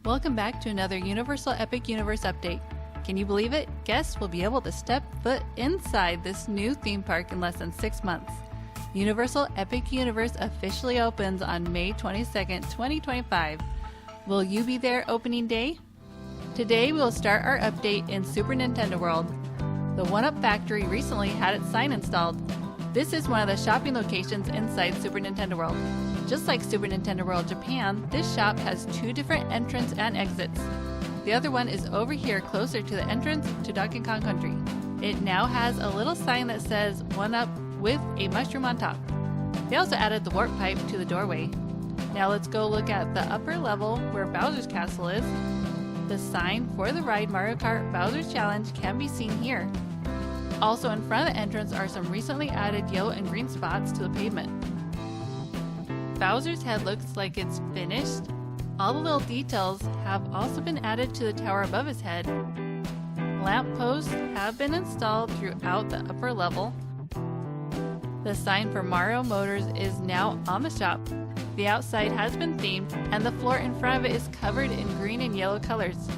Welcome back to another Universal Epic Universe update. Can you believe it? Guests will be able to step foot inside this new theme park in less than 6 months. Universal Epic Universe officially opens on May 22nd, 2025. Will you be there opening day? Today we will start our update in Super Nintendo World. The 1-Up Factory recently had its sign installed. This is one of the shopping locations inside Super Nintendo World. Just like Super Nintendo World Japan, this shop has 2 different entrance and exits. The other one is over here closer to the entrance to Donkey Kong Country. It now has a little sign that says 1-Up with a mushroom on top. They also added the warp pipe to the doorway. Now let's go look at the upper level where Bowser's Castle is. The sign for the ride Mario Kart Bowser's Challenge can be seen here. Also in front of the entrance are some recently added yellow and green spots to the pavement. Bowser's head looks like it's finished. All the little details have also been added to the tower above his head. Lamp posts have been installed throughout the upper level. The sign for Mario Motors is now on the shop. The outside has been themed and the floor in front of it is covered in green and yellow colors.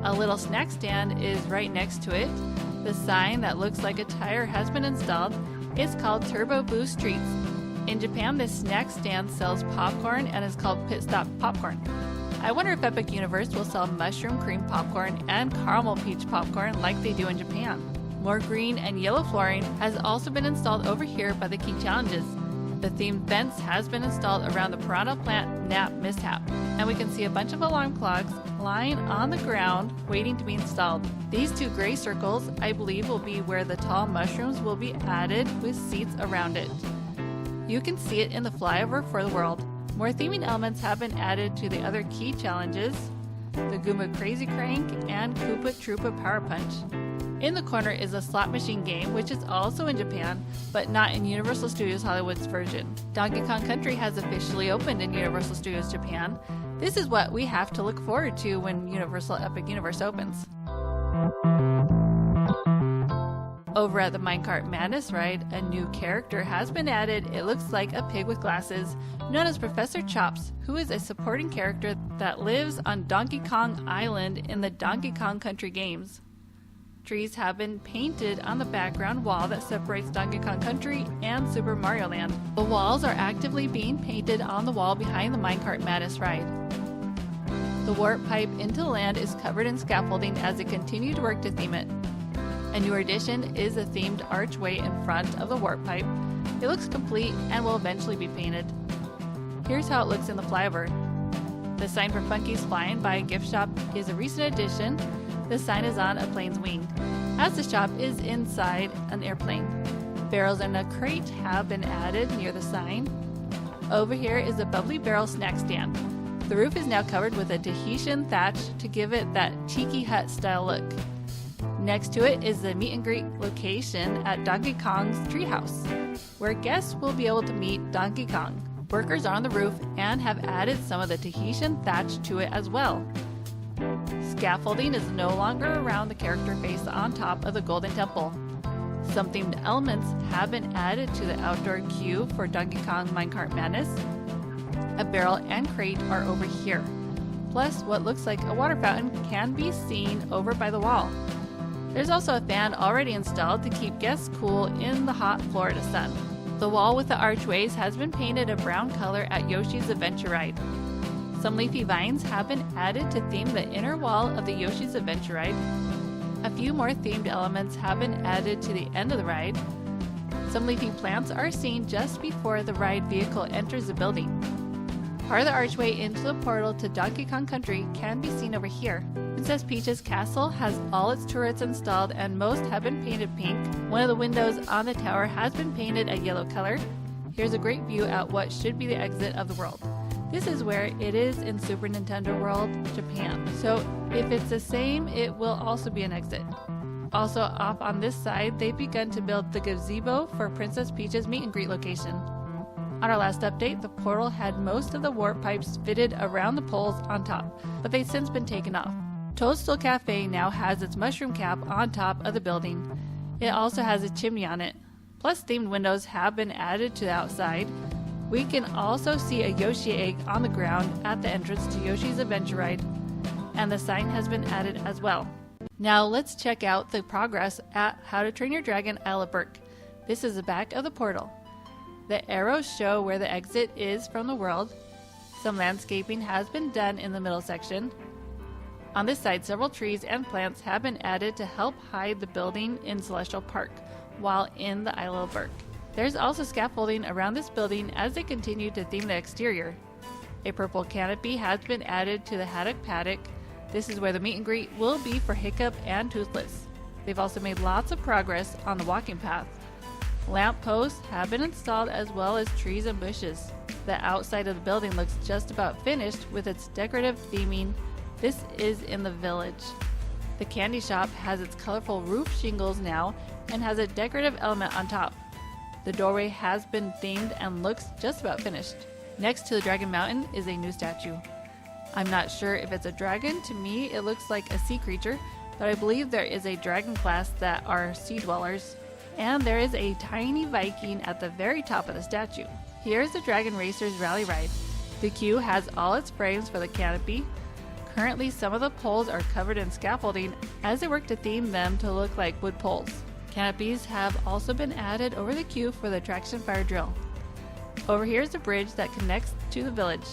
A little snack stand is right next to it. The sign that looks like a tire has been installed. It's called Turbo Boost Treats. In Japan, this snack stand sells popcorn and is called Pit Stop Popcorn. I wonder if Epic Universe will sell mushroom cream popcorn and caramel peach popcorn like they do in Japan. More green and yellow flooring has also been installed over here by the key challenges. The themed fence has been installed around the piranha plant nap mishap, and we can see a bunch of alarm clocks lying on the ground waiting to be installed. These 2 gray circles, I believe, will be where the tall mushrooms will be added with seats around it. You can see it in the flyover for the world. More theming elements have been added to the other key challenges, the Goomba Crazy Crank and Koopa Troopa Power Punch. In the corner is a slot machine game, which is also in Japan, but not in Universal Studios Hollywood's version. Donkey Kong Country has officially opened in Universal Studios Japan. This is what we have to look forward to when Universal Epic Universe opens. Over at the Minecart Madness ride, a new character has been added. It looks like a pig with glasses, known as Professor Chops, who is a supporting character that lives on Donkey Kong Island in the Donkey Kong Country games. Trees have been painted on the background wall that separates Donkey Kong Country and Super Mario Land. The walls are actively being painted on the wall behind the Minecart Madness ride. The warp pipe into the land is covered in scaffolding as they continue to work to theme it. A newer addition is a themed archway in front of the warp pipe. It looks complete and will eventually be painted. Here's how it looks in the flyover. The sign for Funky's Flying by Gift Shop is a recent addition. The sign is on a plane's wing, as the shop is inside an airplane. Barrels and a crate have been added near the sign. Over here is a Bubbly Barrel snack stand. The roof is now covered with a Tahitian thatch to give it that tiki hut style look. Next to it is the meet and greet location at Donkey Kong's treehouse, where guests will be able to meet Donkey Kong. Workers are on the roof and have added some of the Tahitian thatch to it as well. Scaffolding is no longer around the character face on top of the Golden Temple. Some themed elements have been added to the outdoor queue for Donkey Kong Minecart Madness. A barrel and crate are over here. Plus, what looks like a water fountain can be seen over by the wall. There's also a fan already installed to keep guests cool in the hot Florida sun. The wall with the archways has been painted a brown color at Yoshi's Adventure Ride. Some leafy vines have been added to theme the inner wall of the Yoshi's Adventure Ride. A few more themed elements have been added to the end of the ride. Some leafy plants are seen just before the ride vehicle enters the building. Part of the archway into the portal to Donkey Kong Country can be seen over here. Princess Peach's castle has all its turrets installed and most have been painted pink. One of the windows on the tower has been painted a yellow color. Here's a great view at what should be the exit of the world. This is where it is in Super Nintendo World, Japan. So if it's the same, it will also be an exit. Also off on this side, they've begun to build the gazebo for Princess Peach's meet and greet location. On our last update, the portal had most of the warp pipes fitted around the poles on top, but they've since been taken off. Toadstool Cafe now has its mushroom cap on top of the building. It also has a chimney on it. Plus, themed windows have been added to the outside. We can also see a Yoshi egg on the ground at the entrance to Yoshi's Adventure Ride, and the sign has been added as well. Now let's check out the progress at How to Train Your Dragon Isle of Berk. This is the back of the portal. The arrows show where the exit is from the world. Some landscaping has been done in the middle section. On this side, several trees and plants have been added to help hide the building in Celestia Park while in the Isle of Berk. There's also scaffolding around this building as they continue to theme the exterior. A purple canopy has been added to the Haddock Paddock. This is where the meet and greet will be for Hiccup and Toothless. They've also made lots of progress on the walking path. Lamp posts have been installed as well as trees and bushes. The outside of the building looks just about finished with its decorative theming. This is in the village. The candy shop has its colorful roof shingles now and has a decorative element on top. The doorway has been themed and looks just about finished. Next to the Dragon Mountain is a new statue. I'm not sure if it's a dragon. To me, it looks like a sea creature, but I believe there is a dragon class that are sea dwellers. And there is a tiny Viking at the very top of the statue. Here's the Dragon Racers Rally Ride. The queue has all its frames for the canopy. Currently, some of the poles are covered in scaffolding as they work to theme them to look like wood poles. Canopies have also been added over the queue for the attraction fire drill. Over here is the bridge that connects to the village.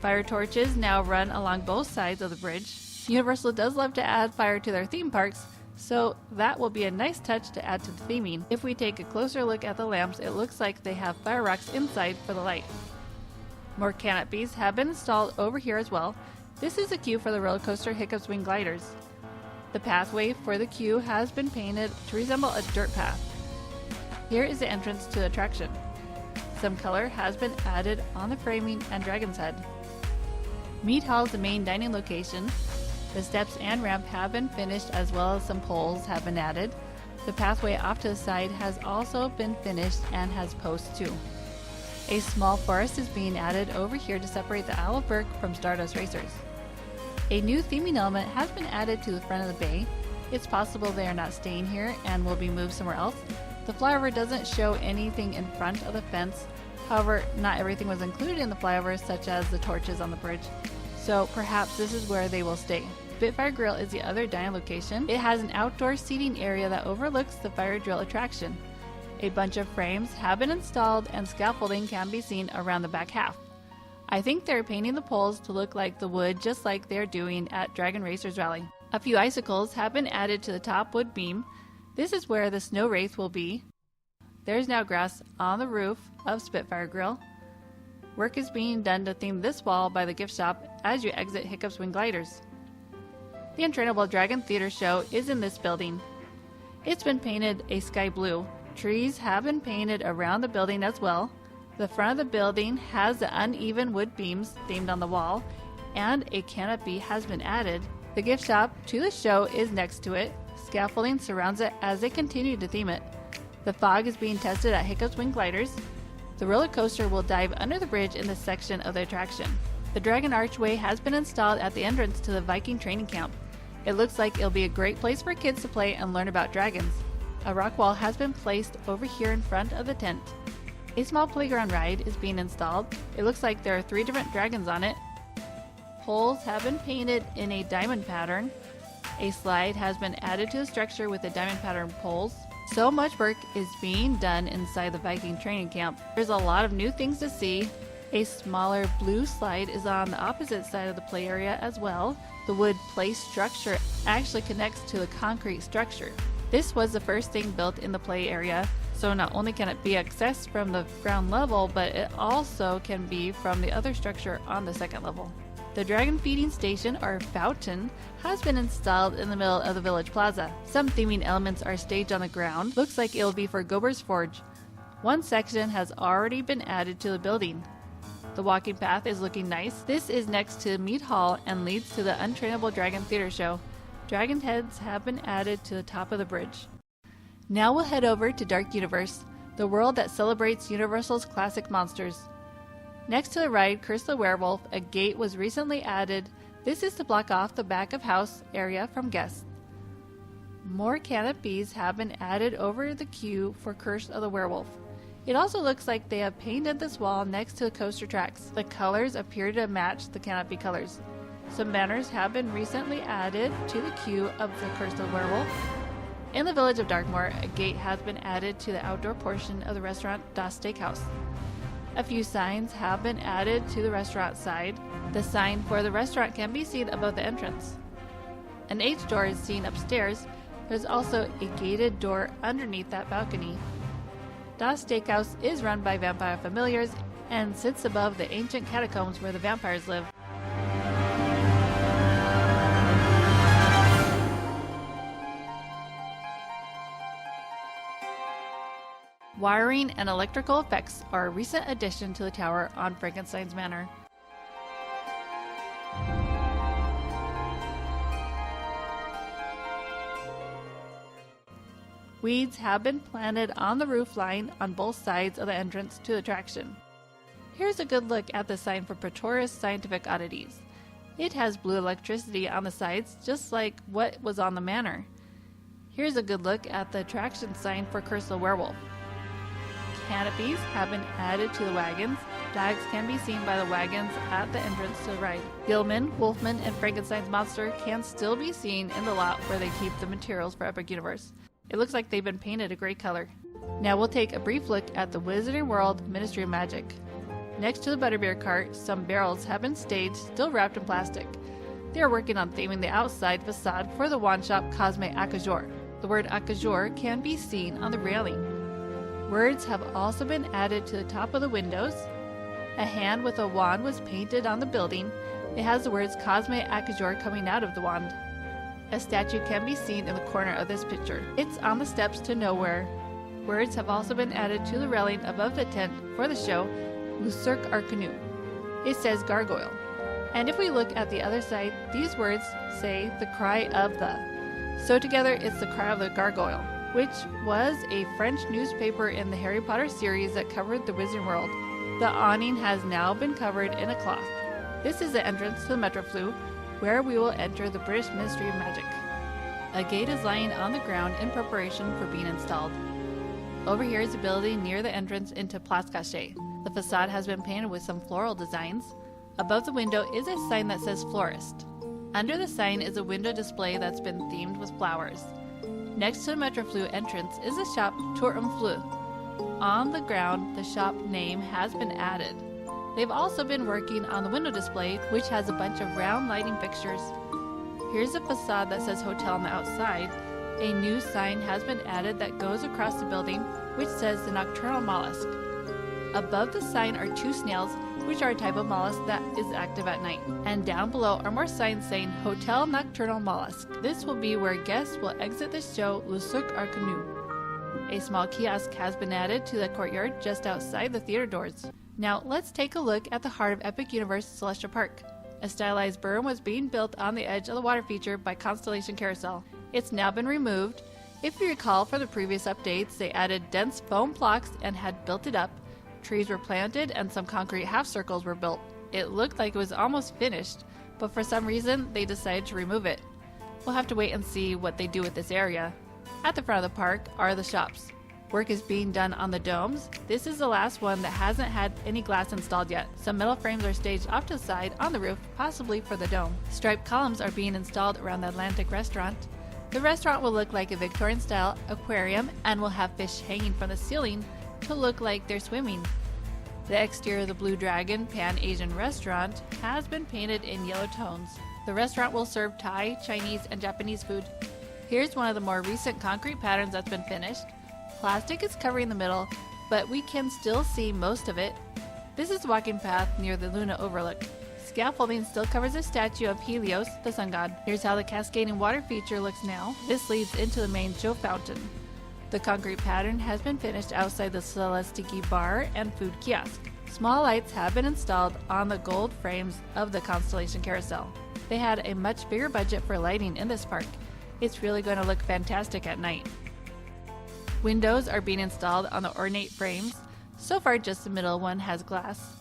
Fire torches now run along both sides of the bridge. Universal does love to add fire to their theme parks, so that will be a nice touch to add to the theming. If we take a closer look at the lamps, it looks like they have fire rocks inside for the light. More canopies have been installed over here as well. This is a queue for the roller coaster Hiccup's Wing Gliders. The pathway for the queue has been painted to resemble a dirt path. Here is the entrance to the attraction. Some color has been added on the framing and Dragon's Head. Mead Hall is the main dining location. The steps and ramp have been finished as well as some poles have been added. The pathway off to the side has also been finished and has posts too. A small forest is being added over here to separate the Isle of Berk from Stardust Racers. A new theming element has been added to the front of the bay. It's possible they are not staying here and will be moved somewhere else. The flyover doesn't show anything in front of the fence. However, not everything was included in the flyover, such as the torches on the bridge. So perhaps this is where they will stay. Spitfire Grill is the other dining location. It has an outdoor seating area that overlooks the fire drill attraction. A bunch of frames have been installed and scaffolding can be seen around the back half. I think they're painting the poles to look like the wood, just like they're doing at Dragon Racers Rally. A few icicles have been added to the top wood beam. This is where the snow wraith will be. There's now grass on the roof of Spitfire Grill. Work is being done to theme this wall by the gift shop as you exit Hiccup's Wing Gliders. The Untrainable Dragon Theater Show is in this building. It's been painted a sky blue. Trees have been painted around the building as well. The front of the building has the uneven wood beams themed on the wall, and a canopy has been added. The gift shop to the show is next to it. Scaffolding surrounds it as they continue to theme it. The fog is being tested at Hiccup's Wing Gliders. The roller coaster will dive under the bridge in this section of the attraction. The Dragon Archway has been installed at the entrance to the Viking training camp. It looks like it'll be a great place for kids to play and learn about dragons. A rock wall has been placed over here in front of the tent. A small playground ride is being installed. It looks like there are 3 different dragons on it. Poles have been painted in a diamond pattern. A slide has been added to the structure with the diamond pattern poles. So much work is being done inside the Viking training camp. There's a lot of new things to see. A smaller blue slide is on the opposite side of the play area as well. The wood play structure actually connects to the concrete structure. This was the first thing built in the play area, so not only can it be accessed from the ground level, but it also can be from the other structure on the second level. The dragon feeding station, or fountain, has been installed in the middle of the village plaza. Some theming elements are staged on the ground. Looks like it'll be for Gober's Forge. One section has already been added to the building. The walking path is looking nice. This is next to Mead Hall and leads to the Untrainable Dragon Theater Show. Dragon heads have been added to the top of the bridge. Now we'll head over to Dark Universe, the world that celebrates Universal's classic monsters. Next to the ride Curse the Werewolf, a gate was recently added. This is to block off the back of house area from guests. More canopies have been added over the queue for Curse of the Werewolf. It also looks like they have painted this wall next to the coaster tracks. The colors appear to match the canopy colors. Some banners have been recently added to the queue of the Curse of the Werewolf. In the village of Darkmoor, a gate has been added to the outdoor portion of the restaurant Das Steakhouse. A few signs have been added to the restaurant side. The sign for the restaurant can be seen above the entrance. An H door is seen upstairs. There's also a gated door underneath that balcony. Das Steakhouse is run by vampire familiars and sits above the ancient catacombs where the vampires live. Wiring and electrical effects are a recent addition to the tower on Frankenstein's Manor. Weeds have been planted on the roof line on both sides of the entrance to the attraction. Here's a good look at the sign for Pretorius Scientific Oddities. It has blue electricity on the sides, just like what was on the manor. Here's a good look at the attraction sign for Curse of the Werewolf. Canopies have been added to the wagons. Flags can be seen by the wagons at the entrance to the ride. Gilman, Wolfman, and Frankenstein's monster can still be seen in the lot where they keep the materials for Epic Universe. It looks like they've been painted a gray color. Now we'll take a brief look at the Wizarding World Ministry of Magic. Next to the butterbeer cart, some barrels have been staged, still wrapped in plastic. They are working on theming the outside facade for the wand shop Cosme Acajor. The word Acajor can be seen on the railing. Words have also been added to the top of the windows. A hand with a wand was painted on the building. It has the words Cosme Acajor coming out of the wand. A statue can be seen in the corner of this picture. It's on the steps to nowhere. Words have also been added to the railing above the tent for the show, Lucerc Arcanu. It says gargoyle. And if we look at the other side, these words say the cry of the. So together it's the cry of the gargoyle, which was a French newspaper in the Harry Potter series that covered the Wizarding World. The awning has now been covered in a cloth. This is the entrance to the Metroflux, where we will enter the British Ministry of Magic. A gate is lying on the ground in preparation for being installed. Over here is a building near the entrance into Place Cachet. The facade has been painted with some floral designs. Above the window is a sign that says florist. Under the sign is a window display that's been themed with flowers. Next to the Metroflux entrance is the shop Tour en Fleu. On the ground, the shop name has been added. They've also been working on the window display, which has a bunch of round lighting fixtures. Here's a facade that says hotel on the outside. A new sign has been added that goes across the building, which says the nocturnal mollusk. Above the sign are two snails, which are a type of mollusk that is active at night. And down below are more signs saying Hotel Nocturnal Mollusk. This will be where guests will exit the show Lucerc Arcanu. A small kiosk has been added to the courtyard just outside the theater doors. Now let's take a look at the heart of Epic Universe Celestia Park. A stylized berm was being built on the edge of the water feature by Constellation Carousel. It's now been removed. If you recall from the previous updates, they added dense foam blocks and had built it up. Trees were planted and some concrete half circles were built. It looked like it was almost finished, but for some reason they decided to remove it. We'll have to wait and see what they do with this area. At the front of the park are the shops. Work is being done on the domes. This is the last one that hasn't had any glass installed yet. Some metal frames are staged off to the side on the roof, possibly for the dome. Striped columns are being installed around the Atlantic restaurant. The restaurant will look like a Victorian-style aquarium and will have fish hanging from the ceiling to look like they're swimming. The exterior of the Blue Dragon Pan-Asian restaurant has been painted in yellow tones. The restaurant will serve Thai, Chinese, and Japanese food. Here's one of the more recent concrete patterns that's been finished. Plastic is covering the middle, but we can still see most of it. This is the walking path near the Luna Overlook. Scaffolding still covers a statue of Helios, the sun god. Here's how the cascading water feature looks now. This leads into the main show fountain. The concrete pattern has been finished outside the Celestia bar and food kiosk. Small lights have been installed on the gold frames of the Constellation Carousel. They had a much bigger budget for lighting in this park. It's really going to look fantastic at night. Windows are being installed on the ornate frames. So far, just the middle one has glass.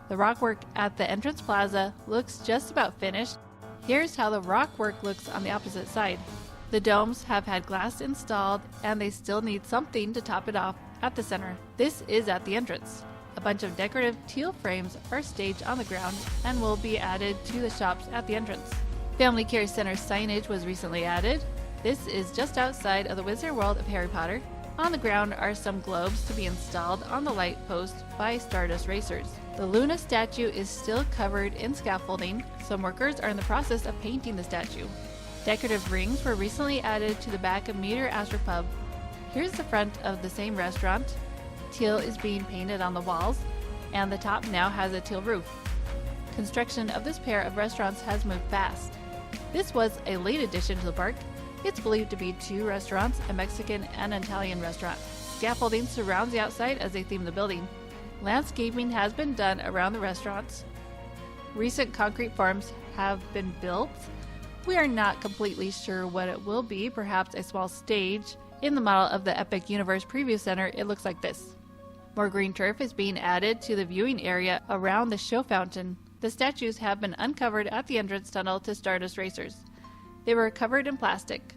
The rockwork at the entrance plaza looks just about finished. Here's how the rockwork looks on the opposite side. The domes have had glass installed and they still need something to top it off. at the center. This is at the entrance. A bunch of decorative teal frames are staged on the ground and will be added to the shops at the entrance. Family Care Center signage was recently added. This is just outside of the Wizard World of Harry Potter. On the ground are some globes to be installed on the light post by Stardust Racers. The Luna statue is still covered in scaffolding. Some workers are in the process of painting the statue. Decorative rings were recently added to the back of Meteor Astropub. Here's the front of the same restaurant. Teal is being painted on the walls, and the top now has a teal roof. Construction of this pair of restaurants has moved fast. This was a late addition to the park. It's believed to be 2 restaurants, a Mexican and an Italian restaurant. Scaffolding surrounds the outside as they theme the building. Landscaping has been done around the restaurants. Recent concrete forms have been built. We are not completely sure what it will be, perhaps a small stage. In the model of the Epic Universe Preview Center, it looks like this. More green turf is being added to the viewing area around the show fountain. The statues have been uncovered at the entrance tunnel to Stardust Racers. They were covered in plastic.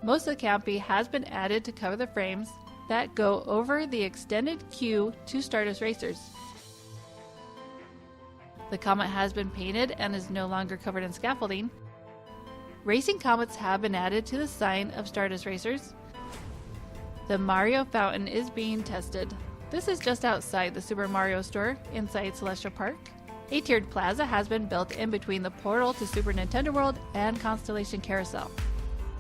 Most of the canopy has been added to cover the frames that go over the extended queue to Stardust Racers. The comet has been painted and is no longer covered in scaffolding. Racing comets have been added to the sign of Stardust Racers. The Mario fountain is being tested. This is just outside the Super Mario store inside Celestia Park. A tiered plaza has been built in between the portal to Super Nintendo World and Constellation Carousel.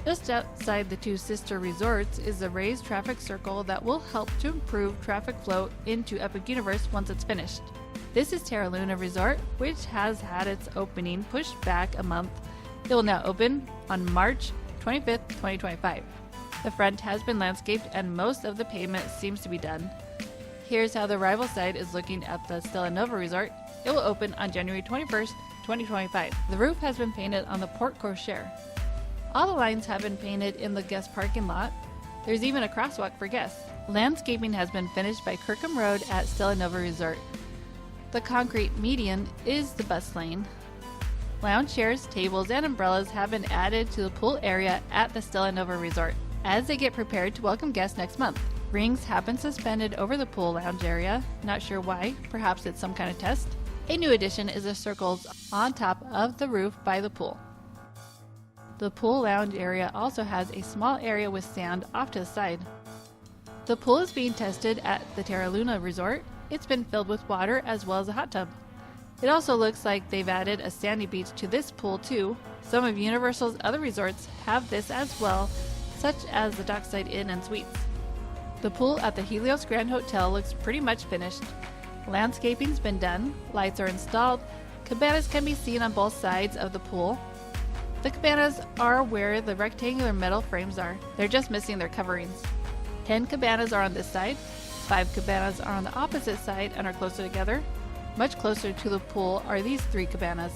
Just outside the 2 sister resorts is a raised traffic circle that will help to improve traffic flow into Epic Universe once it's finished. This is Terra Luna Resort, which has had its opening pushed back a month. It will now open on March 25th, 2025. The front has been landscaped and most of the pavement seems to be done. Here's how the rival side is looking at the Stella Nova Resort. It will open on January 21st, 2025. The roof has been painted on the Port Corsair. All the lines have been painted in the guest parking lot. There's even a crosswalk for guests. Landscaping has been finished by Kirkham Road at Stella Nova Resort. The concrete median is the bus lane. Lounge chairs, tables, and umbrellas have been added to the pool area at the Stella Nova Resort as they get prepared to welcome guests next month. Rings have been suspended over the pool lounge area. Not sure why, perhaps it's some kind of test. A new addition is the circles on top of the roof by the pool. The pool lounge area also has a small area with sand off to the side. The pool is being tested at the Terra Luna Resort. It's been filled with water as well as a hot tub. It also looks like they've added a sandy beach to this pool too. Some of Universal's other resorts have this as well, such as the Dockside Inn and Suites. The pool at the Helios Grand Hotel looks pretty much finished. Landscaping's been done, lights are installed, cabanas can be seen on both sides of the pool. The cabanas are where the rectangular metal frames are. They're just missing their coverings. 10 cabanas are on this side, 5 cabanas are on the opposite side and are closer together. Much closer to the pool are these 3 cabanas.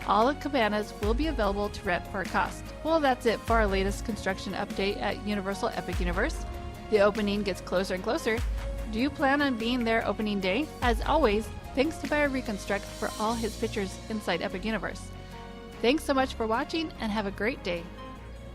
All the cabanas will be available to rent for a cost. Well, that's it for our latest construction update at Universal Epic Universe. The opening gets closer and closer. Do you plan on being there opening day? As always, thanks to Bio Reconstruct for all his pictures inside Epic Universe. Thanks so much for watching and have a great day.